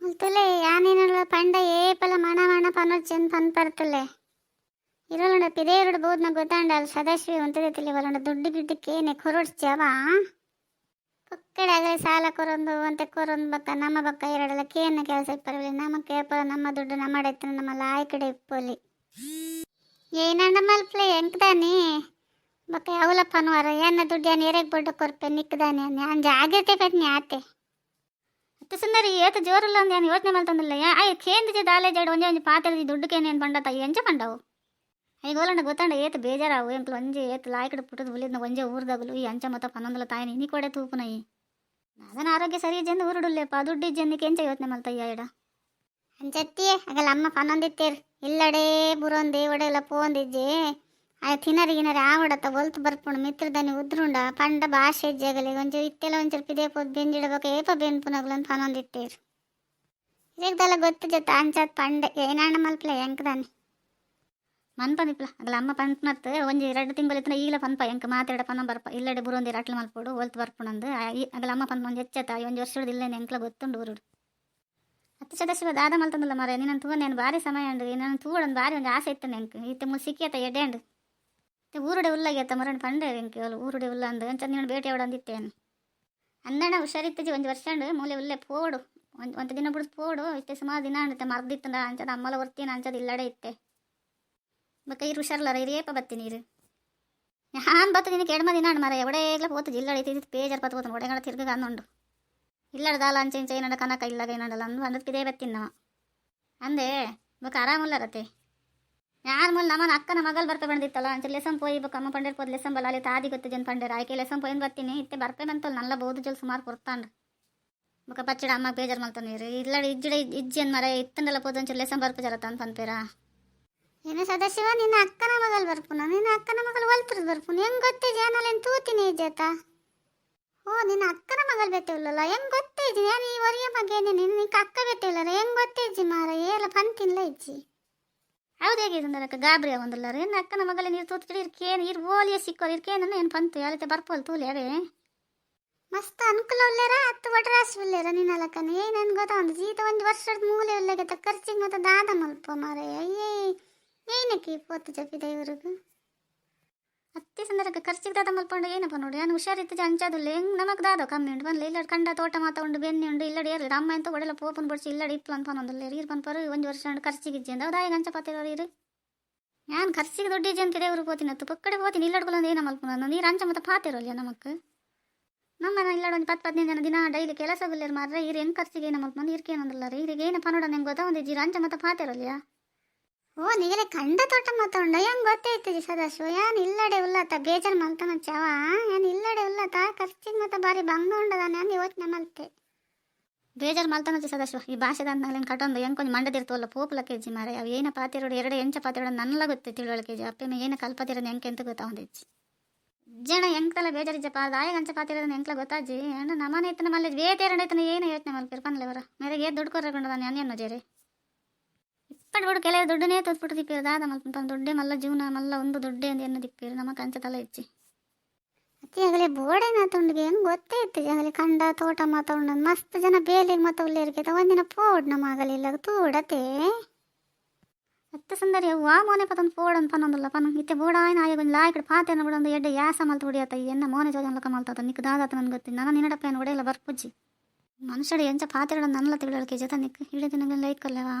ಮಲ್ತಲೆ ಯಾನೇನಲ್ಲ ಪಂಡ ಏಪಲ ಮಣ ಮಣ ಪನೊಚ್ಚನ್ ಪನ್ ಪರ್ತಲೆ ಇರೋಲಂಡ ಪಿದೇರುಡು ಬೋದ್ನ ಗೊತ್ತಾಂಡ ಅಲ್ಲಿ ಸದಾಶಿವಿ ಒಂತದೇ ತಿಳಿವಲ್ಲಂಡ ದುಡ್ಡು ಗಿಡ್ಡಕ್ಕೇನೆ ಕೊರೊಡ್ಸ್ಯಾವ ಪಕ್ಕಡೆ ಆಗಲಿ ಸಾಲ ಕೊರೊಂದು ಅಂತೆ ಕೊರೊಂದು ಬಕ್ಕ ನಮ್ಮ ಬಕ್ಕ ಎರಡಲ್ಲ ಕೇನ ಕೆಲಸ ಇಪ್ಪರಲಿ ನಮ್ಮ ಕೇಪಲ ನಮ್ಮ ದುಡ್ಡು ನಮ್ಮಡೆತ್ತ ನಮ್ಮ ಲಾಯ್ ಕಡೆ ಇಪ್ಪಲಿ ಏನಂಡ ಮಲ್ಪಲೆ ಎಂಕ್ದಾನಿ ಬಕ್ಕ ಯಾವಲ ಪನ್ವಾರ ಏನ ದುಡ್ಡು ಏನು ಎರೆಗೆ ಬಡ್ಡ ಕೊರ್ಪೆ ನಿಕ್ಕದಾನೆ ನಾನು ಜಾಗ್ರತೆ ಪತ್ನಿ ಆತೆ ಅತ್ತೆ ಸುಂದರಿ ಏತ ಜೋರಲ್ಲ ಅಂದ್ ಏನು ಯೋಚನೆ ಮಾಡ್ತಂದಿಲ್ಲ ಆಯ್ ಕೇಂದ್ರಿಜೆ ದಾಲೆ ಜಾಡು ಒಂಜೆ ಒಂಜಿ ಪಾತ್ರೆ ದುಡ್ಡುಕೇನೇನು ಬಂಡತ ಎಂಚ ಬಂಡವು ಈಗ ಓಲಂಡ ಗೊತ್ತಾಂಡ ಏತ ಬೇಜಾರಾವು ಎಂಕ್ಲು ಒಂಜೆ ಏತ ಲಾಯ್ಕಡೆ ಪುಟ್ಟದ ಹುಲಿದ್ನ ಒಂಜೆ ಊರ್ದಾಗಲು ಈ ಅಂಚ ಮತ್ತ ಪನ್ನೊಂದಲ ತಾಯಿನಿ ನೀ ಕೊಡೆ ತೂಪುನಯಿ ಅದನ್ನ ಆರೋಗ್ಯ ಸರಿ ಜಂದು ಊರುಡುಲ್ಲೇಪ ದುಡ್ಡು ಜಂದಿಕ್ಕೆ ಎಂಚ ಯೋಚನೆ ಮಲ್ತಯ್ಯ ಇಡ ಅಂಚತ್ತಿ ಆಗಲ್ಲ ಅಮ್ಮ ಪನ್ನೊಂದಿತ್ತೇರು ಇಲ್ಲಡೆ ಬುರೊಂದಿ ಒಡೆಲ್ಲ ಪೋಂದಿಜ್ಜೆ ಆಯ ತಿನ್ನರಿ ಗಿನರಿ ಆವಡತ್ತ ಒಲ್ತು ಬರ್ಪುಂಡು ಮಿತ್ರದಾನಿ ಉದ್ರುಂಡ ಪಂಡ ಭಾಷೆ ಜಗಲಿ ಒಂಚೂರು ಇತ್ತೆಲ್ಲ ಒಂಚೂರು ಪಿದೇ ಪೋದ್ ಬೆಂಜಿಡಬೇಕು ಏಪ ಬೆನ್ಪುನಗ್ಲಂತ ಪನ್ನೊಂದಿತ್ತೇರು ಇದಕ್ಕೆಲ್ಲ ಗೊತ್ತು ಜೊತೆ ಅಂಚತ್ ಪಂಡೆ ಏನಣ್ಣ ಮಲ್ಪಲೆ ಎಂಕದಾನಿ ಮನ್ಪನಿಪ್ಲ ಆಗಲ್ಲ ಅಮ್ಮ ಪಂಪ್ನತ್ತು ಒಂಜಿ 2 ತಿಂಗಳಿತ್ತನ ಈಗಲ ಪನ್ಪ ಎಂಕ ಮಾತಾಡ ಪನ್ನ ಬರ್ಪ ಇಲ್ಲಡೆ ಬುರೊಂದಿ ಅಟ್ಲ ಮಲ್ಪೋಡು ಒಲ್ತು ಬರ್ಪುಣಂದು ಆಗಲ್ಲ ಅಮ್ಮ ಪನ್ಪ ಒಂದು ಎಚ್ಚತ್ತ ಒಂದು ವರ್ಷದ ಇಲ್ಲೇನು ಎಂಕ್ಲ ಗೊತ್ತುಂಡು ಊರುಡು ಹತ್ತು ಸದಸ್ಯ ದಾದ ಮಲ್ತಂದಿಲ್ಲ ಮರ ನೀನು ತೂವ ನಾನು ಭಾರಿ ಸಮಯ ಉಂಡು ನಾನು ತೂವಡೊಂದು ಭಾರಿ ಒಂದು ಆಸೆ ಇತ್ತು ನೆಂಕು ಇತ್ತೆ ಮುಲ್ ಸಿಕ್ಕಿಯತ್ತ ಎಡೆ ಉಂಡು ಊರುಡೆ ಉಲ್ಲಾಗ್ಯತ್ತ ಮರಣ ಪಂಡೆ ಎಂಕೆ ಊರುಡೆ ಉಲ್ಲ ಅಂದು ಅಂಚ ನೀನು ಭೇಟಿ ಅವಡಂದಿತ್ತೇನು ಅನ್ನಣ್ಣ ಹುಷಾರಿತ್ತಜಿ ಒಂದು ವರ್ಷ ಉಂಡು ಮೂಲೆ ಉಲ್ಲೆ ಪೋಡು ಒಂದು ದಿನ ಬಿಡಿದು ಪೋಡು ಇತ್ತೆ ಸುಮಾರು ದಿನ ಅಂಡುತ್ತೆ ಮರ್ದಿತ್ತಂದ ಅಂಚದ ಅಮ್ಮಲ ಹೊರ್ತೀನಿ ಅಂಚದ ಇಲ್ಲಡೆ ಇತ್ತೆ ಬಕ್ಕ ಇರು ಹುಷಾರ್ಲಾರ ಇರೇಪ ಬತ್ತೀನಿ ಇರು ನಾನು ಬತ್ತು ನಿನಗೆ ಎಡಮ ದಿನ ಮರ ಎವಡೇಗ್ಲ ಹೋತು ಇಲ್ಲಡೆ ಐತಿ ಬೇಜಾರು ಪತ್ತು ಹೋತು ಒಡೆಗಳ ತಿರ್ಗ ಅಂದುಂಡು ಇಲ್ಲಡ ದಾಲ ಅಂಚೆ ಇಂಚೆ ಏನಡ ಕನಕ ಇಲ್ಲಾಗ ಏನಡಲ್ಲ ಅಂದು ಅಂದಕ್ಕೆ ಇದೇ ಬತ್ತೀನಿ ನಾವು ಅಂದೆ ಬಕ್ಕ ಆರಾಮಲ್ಲರತ್ತೆ ಯಾರು ಮೂಲ ನಮ್ಮನ ಅಕ್ಕನ ಮಗಲ್ ಬರ್ಪೆ ಬಂದಿತ್ತಲ್ಲ ಅಂಚೆ ಲೆಸನ್ ಪೋಯಿ ಬಕ್ಕ ಅಮ್ಮ ಪಂಡೇರ್ ಪೋದ್ ಲೆಸನ್ ಬಲ್ಲ ಅಲ್ಲಿ ತಾದಿ ಗೊತ್ತು ಜನ್ ಪಂಡೇರ್ ಆಯ್ಕೆ ಲೆಸನ್ ಪೋಯಿನ್ ಬರ್ತೀನಿ ಇತ್ತೆ ಬರ್ಪೆ ಬಂತಲ್ಲ ನಲ್ಲ ಬೋದು ಜಲ್ ಸುಮಾರು ಕೊಡ್ತಾಂಡು ಬಕ್ಕ ಪಚ್ಚಡ ಅಮ್ಮ ಬೇಜಾರು ಮಾಡ್ತಾನೆ ಇಲ್ಲಡ ಇಜ್ಜಡೆ ಇಜ್ಜನ್ ಮರ ಇತ್ತಂಡಲ್ಲ ಪೋದು ಅಂಚೆ ಲೆಸನ್ ಬರ್ಪೆ ಜರತ್ತ ಅಂತ ಪನ್ಪೇರ ಏನು ಸದಸ್ಯವ ನಿನ್ನ ಅಕ್ಕನ ಮಗಲ್ ಬರ್ಪುನ ನಿನ್ನ ಅಕ್ಕನ ಮಗಲ್ ಒಲ್ತರದ್ ಬರ್ಪುನ ಹೆಂಗ್ ಗೊತ್ತೇ ಜಾನಲ್ಲೇನು ತೂತೀನಿ ಇಜ್ಜಾತ ಓ ನಿನ್ನ ಅಕ್ಕನ ಮಗಲ್ ಬೆಟ್ಟಿಲ್ಲಲ್ಲ ಹೆಂಗ್ ಗೊತ್ತೇ ಇಜ್ಜಿ ನಾನು ಈ ಒರಿಯ ಬಗ್ಗೆ ನಿನ್ನ ಅಕ್ಕ ಬೆಟ್ಟಿಲ್ಲರ ಹೆಂಗ್ ಗೊತ್ತೇ ಇಜ್ಜಿ ಮಾರ ಏಲ ಪಂತಿಲ್ಲ ಇಜ್ಜಿ ಹೌದು ಹೇಗಿದ್ದಂದರಕ್ಕ ಗಾಬರಿ ಆಗೊಂದಲ್ಲಾರ ಏನು ಅಕ್ಕನ ಮಗಲೇ ನೀರು ತೂತ್ಕಡಿ ಇರ್ಕೇನು ಇರ್ ಓಲಿಯ ಸಿಕ್ಕೋರು ಇರ್ಕೇನ ಏನು ಪಂತು ಯಾರತ್ತೆ ಬರ್ಪೋಲ್ ತೂಲಿ ಅದೇ ಮಸ್ತ್ ಅನುಕೂಲ ಉಳ್ಳೇರ ಹತ್ತು ಒಟರಾಶಿ ಉಳ್ಳೇರ ನಿನ್ನ ಅಲಕ್ಕನ ಏನು ಗೊತ್ತಾ ಒಂದು ಜೀತ ಒಂದು ವರ್ಷದ ಮೂಲೆ ಉಳ್ಳಾಗತ್ತ ಖರ್ಚಿಗೆ ಮತ್ತೆ ದಾದ ಮಲ್ಪ ಮಾರ ಅಯ್ಯೇ ಏನಕ್ಕೆ ಪೋತು ಜಪಿದ ಇವ್ರಿಗೂ ಹತ್ತಿ ಸಂದರ್ಭಕ್ಕೆ ಖರ್ಚಿಗೆ ದಾದ ಮಲ್ಪಂಡು ಏನಪ್ಪ ನೋಡಿ ನಾನು ಹುಷಾರಿತ್ತು ಅಂಚಾದಿಲ್ಲ ಹೆಂಗೆ ನಮಗೆ ದಾದ ಕಮ್ಮಿ ಉಂಟು ಬಂದ್ಲಿ ಇಲ್ಲಡ ಕಂಡ ತೋಟ ಮಾತ ಉಂಡು ಬೆನ್ನಿ ಉಂಡು ಇಲ್ಲಡಿ ಇರಲಿ ಅಮ್ಮ ಅಂತ ಒಡೆಲ್ಲ ಪೋಪನ್ ಬಡಿಸಿ ಇಲ್ಲಡಿ ಇತ್ತು ಅಂತ ಪನ್ನೊಂದಿಲ್ಲ ಈರು ಪನ್ಪರು ಒಂದು ವರ್ಷ ಉಂಡು ಖರ್ಚಿಗೆ ಇಜ್ಜಿ ಅಂದ ಹೌದಾ ಈಗ ಅಂಚ ಪತ್ತಿರೋರು ಇರು ನಾನು ಖರ್ಚಿಗೆ ದೊಡ್ಡ ಇಜ್ಜಿ ಅಂತ ಕಿಡಿಯವರು ಪೋತೀನಿ ಹತ್ತು ಪಕ್ಕಡೆ ಪೋತೀನಿ ಇಲ್ಲಡ್ಕೊಳ್ಳೋದು ಏನು ಮಲ್ಪನ ನೀರು ಅಂಚ ಮತ್ತೆ ಪಾತಿರೋಲ್ಲ ನಮಗೆ ನಮ್ಮ ಇಲ್ಲಡ ಒಂದು 10-15 ಜನ ದಿನ ಡೈಲಿ ಕೆಲಸ ಬಿಲ್ಲರು ಮಾರ್ರೆ ಇರು ಹೆಂಗೆ ಖರ್ಚಿಗೆ ಏನು ಮಲ್ಪನ ಇರ್ಕೇನಂದಲ್ಲ ರೀ ಇರಿಗೆ ಏನು ಪನ್ನೋಡ ನಂಗೆ ಗೊತ್ತಾ ಒಂದು ಜೀರ ಅಂಚ ಮತ್ತೆ ಪಾತಿರೋಲ್ಲ ಓ ನೀಗಲೇ ಕಂಡ ತೋಟ ಮಾತಾಡ ಹೆಂಗೆ ಗೊತ್ತೈತಿ ಸದಾಶಿವ ಯಾನು ಇಲ್ಲಡೆ ಉಲ್ಲತ್ತ ಬೇಜಾರು ಮಲ್ತಾನ ಚವ ಯಾನು ಇಲ್ಲಡೆ ಉಲ್ಲತ್ತ ಖರ್ಚಿಗೆ ಮತ್ತೆ ಬಾರಿ ಬಂಗ ಉಂಡದಾನೆ ಅಂದು ಯೋಚನೆ ಮಲ್ತೆ ಬೇಜಾರು ಮಲ್ತಾನ ಸದಾಶಿವ ಈ ಭಾಷೆದ ಅಂತ ಕಟ್ಟೊಂದು ಹೆಂಗೆ ಕೊಂಚ ಮಂಡದಿರ್ತವಲ್ಲ ಪೋಪಲ ಕೆಜಿ ಮಾರೆ ಅವು ಏನು ಪಾತಿರೋಡು 2 ಎಂಚ ಪಾತಿರೋಡು ನನ್ನಲ್ಲ ಗೊತ್ತೈ ತಿಳುವಳಿಕೆ ಜಿ ಅಪ್ಪೆ ಏನು ಕಲ್ಪತಿರೋದು ಹೆಂಗೆ ಅಂತ ಗೊತ್ತಾ ಒಂದಿಜ್ಜಿ ಜನ ಹೆಂಗ್ತಲ್ಲ ಬೇಜಾರಿಜ್ಜಪ್ಪ ದಾಯ ಅಂಚ ಪಾತಿರೋದು ಹೆಂಗ್ಲ ಗೊತ್ತಾಜ್ಜಿ ಅಣ್ಣ ನಮ್ಮನೆ ಐತನ ಮಲ್ಲೆ ಬೇತೇರಡೈತನ ಏನು ಯೋಚನೆ ಮಲ್ಪಿರ್ ಪನ್ಲೆವರ ಮೇರೆಗೆ ಏದು ದುಡ್ಡು ಕೊರ್ಕೊಂಡದಾನೆ ಅನ್ಯನ್ನು ಜೇರಿ ಇಪ್ಪಟ್ಟು ಕೆಲವು ದುಡ್ಡನೇ ತೋತ್ಬಿಟ್ಟು ದಿಪ್ಪೇರು ದಾದ ಮಲ್ಪ ದುಡ್ಡೇ ಮಲ್ಲ ಜೀವನ ಮಲ್ಲ ಒಂದು ದುಡ್ಡೇ ಅಂತ ಎನ್ನು ದಿಪ್ಪೇರು ನಮ್ಮ ಕಂಚ ತಲೆ ಹೆಚ್ಚಿ ಅತಿ ಆಗಲೇ ಬೋಡೆ ಮಾತುಂಡಿಗೆ ಹೆಂಗೆ ಗೊತ್ತೇ ಇತ್ತು ಆಗಲಿ ಕಂಡ ತೋಟ ಮಾತಾಡ ಮಸ್ತ್ ಜನ ಬೇಲಿಗೆ ಮತ್ತೆ ಉಳ್ಳೇರಿಕೆ ಒಂದಿನ ಪೋಡ್ ನಮ್ಮ ಆಗಲಿಲ್ಲ ತೂಡತೆ ಅತ್ತ ಸುಂದರಿ ವಾ ಮೋನೆ ಪತೊಂದು ಪೋಡನ್ ಪನ್ನೊಂದಲ್ಲ ಪನ್ನ ಇತ್ತೆ ಬೋಡಾಯನ ಆಯ ಒಂದು ಲಾಯ್ಕಡೆ ಪಾತೆನ ಬಿಡೊಂದು ಎಡ್ಡೆ ಯಾಸ ಮಲ್ತು ಹೊಡಿಯತ್ತ ಎನ್ನ ಮೋನೆ ಜೋಜನ್ಲಕ ಮಲ್ತಾತ ನಿಕ್ ದಾದಾತ ನನ್ಗೆ ಗೊತ್ತಿ ನಾನು ನಿನ್ನಡಪ್ಪೇನು ಒಡೆಯಲ್ಲ ಬರ್ಪುಜ್ಜಿ ಮನುಷ್ಯಡೆ ಎಂಚ ಪಾತೆರಡ ನನ್ನಲ್ಲ ತಿಳಲಿಕ್ಕೆ ಜೊತೆ ನಿಕ್ ಇಡೀ ದಿನಗಳ ಲೈಕಲ್ಲವಾ